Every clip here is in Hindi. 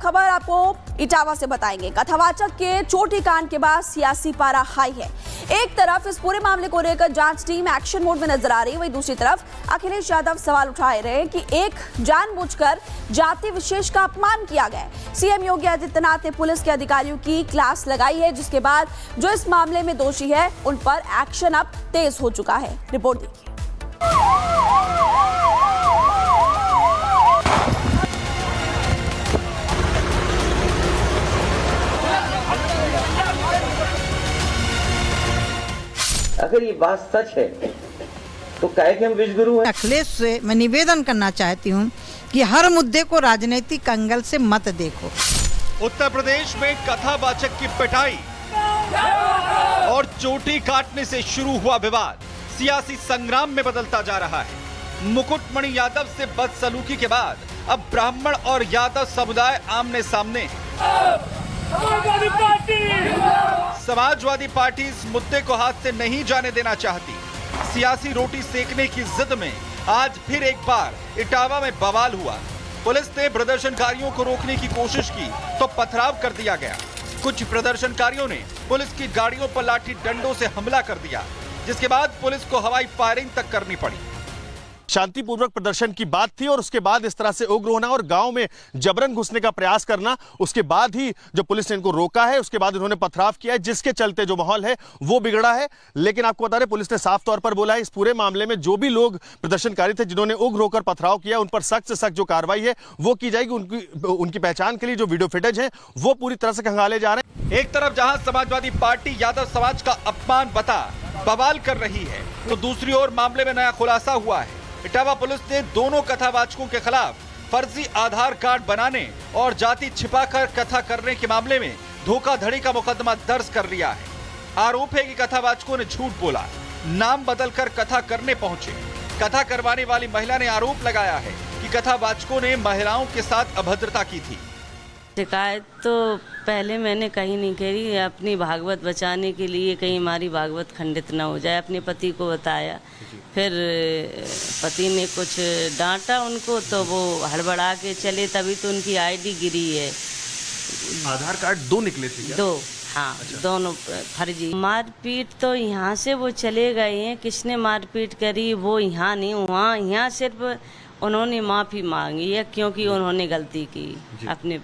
खबर आपको इटावा से बताएंगे। कथावाचक के चोटी कांड के बाद सियासी पारा हाई है। एक तरफ इस पूरे मामले को लेकर जांच टीम एक्शन मोड में नजर आ रही है, वहीं दूसरी तरफ अखिलेश यादव सवाल उठाए रहे कि एक जानबूझकर जाति विशेष का अपमान किया गया। सीएम योगी आदित्यनाथ ने पुलिस के अधिकारियों की क्लास लगाई है, जिसके बाद जो इस मामले में दोषी है उन पर एक्शन अब तेज हो चुका है। रिपोर्ट देखिए। अगर ये बात सच है तो काहे कि हम विश्वगुरु हैं। अखिलेश से मैं निवेदन करना चाहती हूँ कि हर मुद्दे को राजनीतिक एंगल से मत देखो। उत्तर प्रदेश में कथावाचक की पिटाई और चोटी काटने से शुरू हुआ विवाद सियासी संग्राम में बदलता जा रहा है। मुकुटमणि यादव से बदसलूकी के बाद अब ब्राह्मण और यादव समुदाय आमने सामने। समाजवादी पार्टी इस मुद्दे को हाथ से नहीं जाने देना चाहती। सियासी रोटी सेकने की जिद में आज फिर एक बार इटावा में बवाल हुआ। पुलिस ने प्रदर्शनकारियों को रोकने की कोशिश की तो पथराव कर दिया गया। कुछ प्रदर्शनकारियों ने पुलिस की गाड़ियों पर लाठी डंडों से हमला कर दिया, जिसके बाद पुलिस को हवाई फायरिंग तक करनी पड़ी। शांतिपूर्वक प्रदर्शन की बात थी और उसके बाद इस तरह से उग्र होना और गांव में जबरन घुसने का प्रयास करना, उसके बाद ही जो पुलिस ने इनको रोका है, उसके बाद इन्होंने पथराव किया है, जिसके चलते जो माहौल है वो बिगड़ा है। लेकिन आपको बता रहे, पुलिस ने साफ तौर पर बोला है इस पूरे मामले में जो भी लोग प्रदर्शनकारी थे जिन्होंने उग्र होकर पथराव किया, उन पर सख्त से सख्त जो कार्रवाई है वो की जाएगी। उनकी पहचान के लिए जो वीडियो फुटेज है वो पूरी तरह से खंगाले जा रहे हैं। एक तरफ जहां समाजवादी पार्टी यादव समाज का अपमान बता बवाल कर रही है, तो दूसरी ओर मामले में नया खुलासा हुआ है। इटावा पुलिस ने दोनों कथावाचकों के खिलाफ फर्जी आधार कार्ड बनाने और जाति छिपाकर कथा करने के मामले में धोखाधड़ी का मुकदमा दर्ज कर लिया है। आरोप है कि कथावाचकों ने झूठ बोला, नाम बदलकर कथा करने पहुंचे। कथा करवाने वाली महिला ने आरोप लगाया है कि कथावाचकों ने महिलाओं के साथ अभद्रता की थी। शिकायत तो पहले मैंने कहीं नहीं करी, अपनी भागवत बचाने के लिए कहीं हमारी भागवत खंडित न हो जाए। अपने पति को बताया, फिर पति ने कुछ डांटा उनको तो वो हड़बड़ा के चले, तभी तो उनकी आईडी गिरी है। आधार कार्ड दो निकले थे क्या? दो, हाँ। अच्छा। दोनों फर्जी। मारपीट तो यहाँ से वो चले गए हैं। किसने मारपीट करी वो यहाँ नहीं, वहाँ यहाँ सिर्फ उन्होंने माफ़ी मांगी है क्योंकि उन्होंने गलती की अपने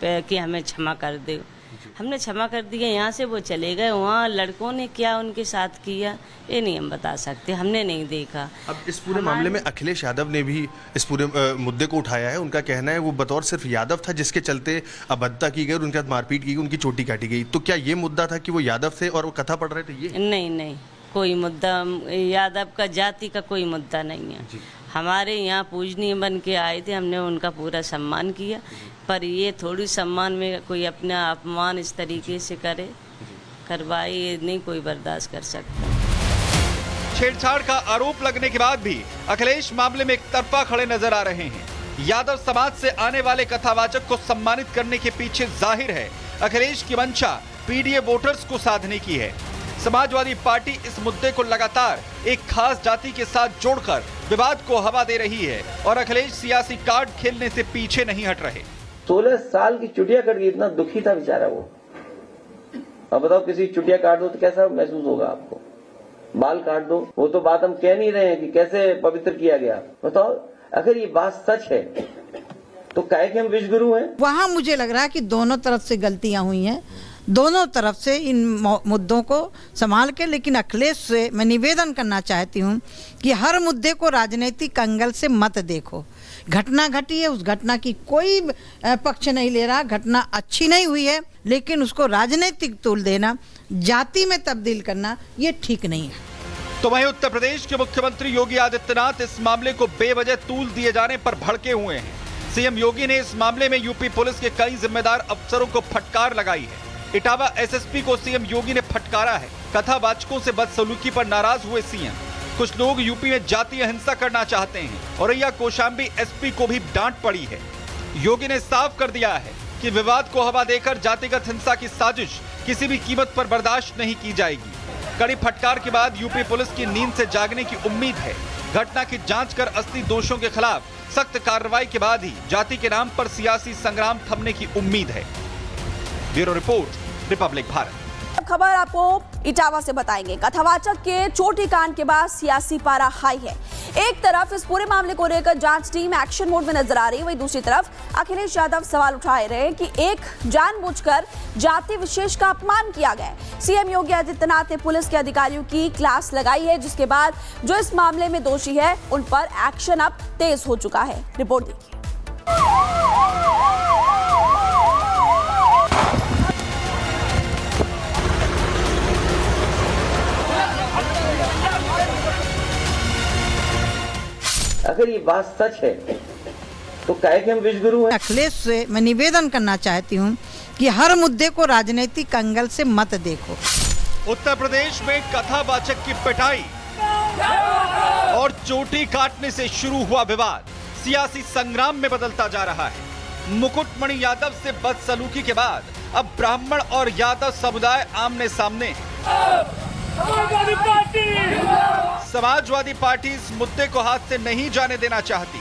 कि हमें क्षमा कर दे। हमने क्षमा कर दिया, यहाँ से वो चले गए। वहाँ लड़कों ने क्या उनके साथ किया ये नहीं हम बता सकते, हमने नहीं देखा। अब इस पूरे मामले में अखिलेश यादव ने भी इस पूरे मुद्दे को उठाया है। उनका कहना है वो बतौर सिर्फ यादव था जिसके चलते अभद्रता की गई और उनके साथ मारपीट की गई, उनकी चोटी काटी गई। तो क्या ये मुद्दा था कि वो यादव थे और वो कथा पढ़ रहे थे? ये नहीं, कोई मुद्दा यादव का जाति का कोई मुद्दा नहीं है। हमारे यहाँ पूजनीय बन के आए थे, हमने उनका पूरा सम्मान किया, पर ये थोड़ी सम्मान में कोई अपना अपमान इस तरीके से करवाए, ये नहीं कोई बर्दाश्त कर सकता। छेड़छाड़ का आरोप लगने के बाद भी अखिलेश मामले में एक तरफा खड़े नजर आ रहे हैं। यादव समाज से आने वाले कथावाचक को सम्मानित करने के पीछे जाहिर है अखिलेश की मंशा पीडीए वोटर्स को साधने की है। समाजवादी पार्टी इस मुद्दे को लगातार एक खास जाति के साथ जोड़कर विवाद को हवा दे रही है और अखिलेश सियासी कार्ड खेलने से पीछे नहीं हट रहे। 16 साल की चुटिया कट गई, इतना दुखी था बेचारा वो। अब बताओ किसी चुटिया काट दो तो कैसा महसूस होगा आपको? बाल काट दो, वो तो बात हम कह नहीं रहे हैं कि कैसे पवित्र किया गया। बताओ अगर ये बात सच है तो काहे कि हम विश्वगुरु हैं। वहाँ मुझे लग रहा है कि दोनों तरफ से गलतियां हुई हैं, दोनों तरफ से इन मुद्दों को संभाल के। लेकिन अखिलेश से मैं निवेदन करना चाहती हूँ कि हर मुद्दे को राजनीतिक एंगल से मत देखो। घटना घटी है, उस घटना की कोई पक्ष नहीं ले रहा, घटना अच्छी नहीं हुई है, लेकिन उसको राजनीतिक तूल देना, जाति में तब्दील करना, ये ठीक नहीं है। तो वहीं उत्तर प्रदेश के मुख्यमंत्री योगी आदित्यनाथ इस मामले को बेवजह तूल दिए जाने पर भड़के हुए हैं। सीएम योगी ने इस मामले में यूपी पुलिस के कई जिम्मेदार अफसरों को फटकार लगाई है। इटावा एसएसपी को सीएम योगी ने फटकारा है। कथावाचकों से बदसलूकी पर नाराज हुए सीएम। कुछ लोग यूपी में जातीय हिंसा करना चाहते हैं। औरैया कौशाम्बी एसपी को भी डांट पड़ी है। योगी ने साफ कर दिया है कि विवाद को हवा देकर जातिगत हिंसा की साजिश किसी भी कीमत पर बर्दाश्त नहीं की जाएगी। कड़ी फटकार के बाद यूपी पुलिस की नींद से जागने की उम्मीद है। घटना की जांच कर असली दोषियों के खिलाफ सख्त कार्रवाई के बाद ही जाति के नाम पर सियासी संग्राम थमने की उम्मीद है। Bureau report, Republic Bharat. अब खबर आपको इटावा से बताएंगे। कथावाचक के चोटी कांड के बाद सियासी पारा हाई है। एक तरफ इस पूरे मामले को लेकर जांच टीम एक्शन मोड में नजर आ रही है, वहीं दूसरी तरफ अखिलेश यादव सवाल उठाए रहे कि एक जानबूझकर जाति विशेष का अपमान किया गया। सीएम योगी आदित्यनाथ ने पुलिस के अधिकारियों की क्लास लगाई है, जिसके बाद जो इस मामले में दोषी है उन पर एक्शन अब तेज हो चुका है। रिपोर्ट देखिए। अगर ये बात सच है तो काहे कि हम विश्वगुरु हैं। अखिलेश से मैं निवेदन करना चाहती हूँ कि हर मुद्दे को राजनीतिक एंगल से मत देखो। उत्तर प्रदेश में कथावाचक की पिटाई और चोटी काटने से शुरू हुआ विवाद सियासी संग्राम में बदलता जा रहा है। मुकुटमणि यादव से बदसलूकी के बाद अब ब्राह्मण और यादव समुदाय आमने सामने। समाजवादी पार्टी इस मुद्दे को हाथ से नहीं जाने देना चाहती।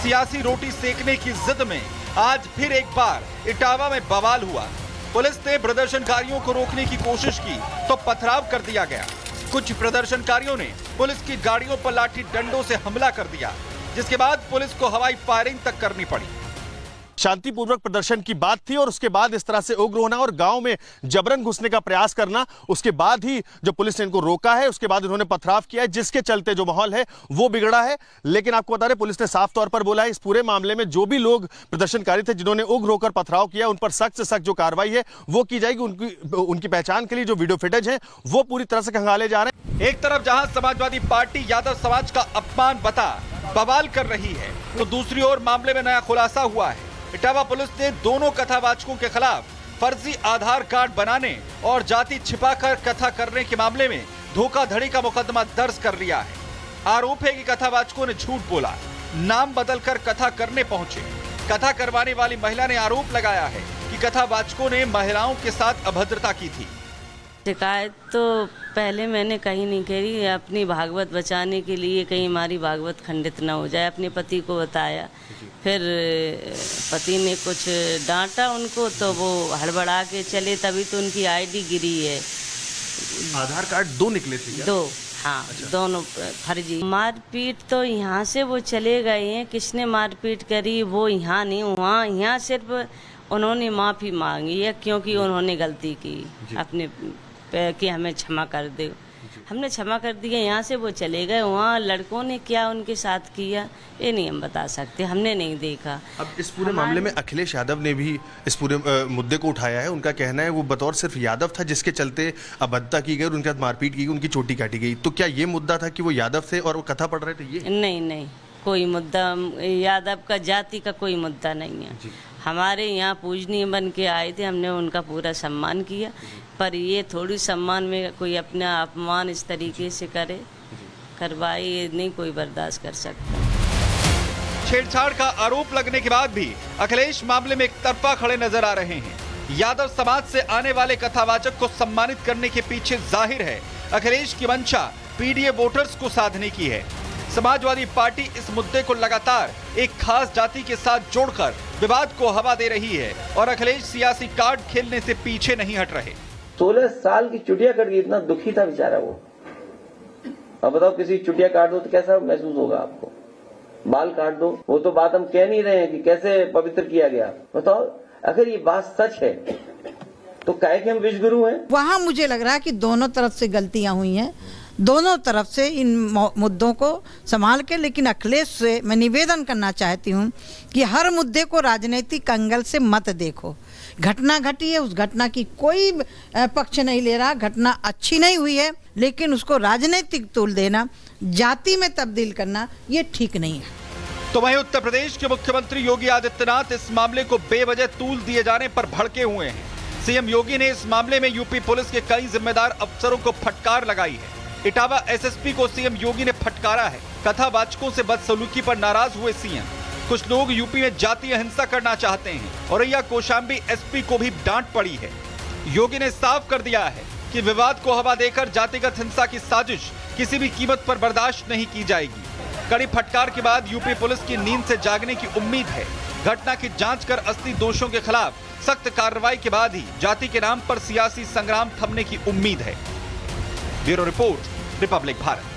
सियासी रोटी सेकने की जिद में आज फिर एक बार इटावा में बवाल हुआ। पुलिस ने प्रदर्शनकारियों को रोकने की कोशिश की तो पथराव कर दिया गया। कुछ प्रदर्शनकारियों ने पुलिस की गाड़ियों पर लाठी डंडों से हमला कर दिया, जिसके बाद पुलिस को हवाई फायरिंग तक करनी पड़ी। शांतिपूर्वक प्रदर्शन की बात थी और उसके बाद इस तरह से उग्र होना और गांव में जबरन घुसने का प्रयास करना, उसके बाद ही जो पुलिस ने इनको रोका है, उसके बाद उन्होंने पथराव किया है, जिसके चलते जो माहौल है वो बिगड़ा है। लेकिन आपको बता दें, पुलिस ने साफ तौर पर बोला है इस पूरे मामले में जो भी लोग प्रदर्शनकारी थे जिन्होंने उग्र होकर पथराव किया, उन पर सख्त से सख्त जो कार्रवाई है वो की जाएगी। उनकी पहचान के लिए जो वीडियो फुटेज है वो पूरी तरह से खंगाले जा रहे हैं। एक तरफ जहां समाजवादी पार्टी यादव समाज का अपमान बता बवाल कर रही है, तो दूसरी ओर मामले में नया खुलासा हुआ है। इटावा पुलिस ने दोनों कथावाचकों के खिलाफ फर्जी आधार कार्ड बनाने और जाति छिपाकर कथा करने के मामले में धोखाधड़ी का मुकदमा दर्ज कर लिया है। आरोप है कि कथावाचकों ने झूठ बोला, नाम बदलकर कथा करने पहुंचे। कथा करवाने वाली महिला ने आरोप लगाया है कि कथावाचकों ने महिलाओं के साथ अभद्रता की थी। शिकायत तो पहले मैंने कहीं नहीं करी, अपनी भागवत बचाने के लिए कहीं हमारी भागवत खंडित न हो जाए। अपने पति को बताया, फिर पति ने कुछ डांटा उनको तो वो हड़बड़ा के चले, तभी तो उनकी आईडी गिरी है। आधार कार्ड दो निकले थे क्या? दो, हाँ। अच्छा। दोनों फर्जी। मारपीट तो यहाँ से वो चले गए हैं, किसने मारपीट करी वो यहाँ नहीं, वहाँ यहाँ सिर्फ उन्होंने माफ़ी मांगी है क्योंकि उन्होंने गलती की अपने कि हमें क्षमा कर दे। हमने क्षमा कर दिया, यहाँ से वो चले गए। वहाँ लड़कों ने क्या उनके साथ किया ये नहीं हम बता सकते, हमने नहीं देखा। अब इस पूरे मामले में अखिलेश यादव ने भी इस पूरे मुद्दे को उठाया है। उनका कहना है वो बतौर सिर्फ यादव था जिसके चलते अभद्रता की गई और उनके साथ मारपीट की गई, उनकी चोटी काटी गई। तो क्या ये मुद्दा था कि वो यादव थे और वो कथा पढ़ रहे थे? ये नहीं, कोई मुद्दा यादव का जाति का कोई मुद्दा नहीं है। हमारे यहाँ पूजनीय बन के आए थे, हमने उनका पूरा सम्मान किया, पर ये थोड़ी सम्मान में कोई अपना अपमान इस तरीके से करवाए, ये नहीं कोई बर्दाश्त कर सकता। छेड़छाड़ का आरोप लगने के बाद भी अखिलेश मामले में एक तरफा खड़े नजर आ रहे हैं। यादव समाज से आने वाले कथावाचक को सम्मानित करने के पीछे जाहिर है अखिलेश की मंशा पीडीए वोटर्स को साधने की है। समाजवादी पार्टी इस मुद्दे को लगातार एक खास जाति के साथ जोड़कर विवाद को हवा दे रही है और अखिलेश सियासी कार्ड खेलने से पीछे नहीं हट रहे। 16 साल की चुटिया कट गई, इतना दुखी था बेचारा वो। अब बताओ किसी चुटिया काट दो तो कैसा महसूस होगा आपको? बाल काट दो, वो तो बात हम कह नहीं रहे हैं कि कैसे पवित्र किया गया। बताओ अगर ये बात सच है तो काहे कि हम विश्वगुरु हैं। वहाँ मुझे लग रहा है कि दोनों तरफ से गलतियां हुई हैं, दोनों तरफ से इन मुद्दों को संभाल के। लेकिन अखिलेश से मैं निवेदन करना चाहती हूँ कि हर मुद्दे को राजनीतिक एंगल से मत देखो। घटना घटी है, उस घटना की कोई पक्ष नहीं ले रहा, घटना अच्छी नहीं हुई है, लेकिन उसको राजनीतिक तूल देना, जाति में तब्दील करना, ये ठीक नहीं है। तो वहीं उत्तर प्रदेश के मुख्यमंत्री योगी आदित्यनाथ इस मामले को बेवजह तूल दिए जाने पर भड़के हुए हैं। सीएम योगी ने इस मामले में यूपी पुलिस के कई जिम्मेदार अफसरों को फटकार लगाई है। इटावा एसएसपी को सीएम योगी ने फटकारा है। कथावाचकों से बदसलूकी पर नाराज हुए सीएम। कुछ लोग यूपी में जातीय हिंसा करना चाहते हैं। औरैया कौशाम्बी एसपी को भी डांट पड़ी है। योगी ने साफ कर दिया है कि विवाद को हवा देकर जातिगत हिंसा की साजिश किसी भी कीमत पर बर्दाश्त नहीं की जाएगी। कड़ी फटकार के बाद यूपी पुलिस की नींद से जागने की उम्मीद है। घटना की जांच कर असली दोषियों के खिलाफ सख्त कार्रवाई के बाद ही जाति के नाम पर सियासी संग्राम थमने की उम्मीद है। Bureau report, Republic Bharat.